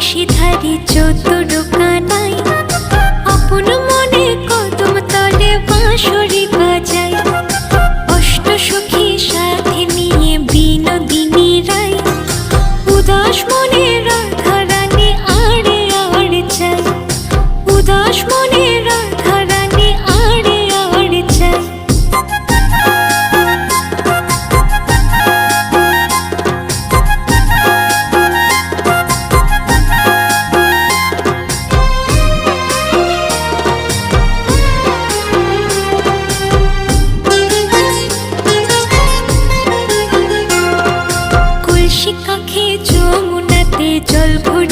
বংশীধারী চতুর কানাই আপন মনে কদম তলে বাঁশরি বাজায়। অষ্ট সখী সাথে নিয়ে বিনোদিনী রায় উদাস মনে রাধা রানী আড়ে আড়ে চায়। উদাস মনে রাধা রানী আড়ে আড়ে চায়। কলসি কাঁখে যমুনাতে জল ভরে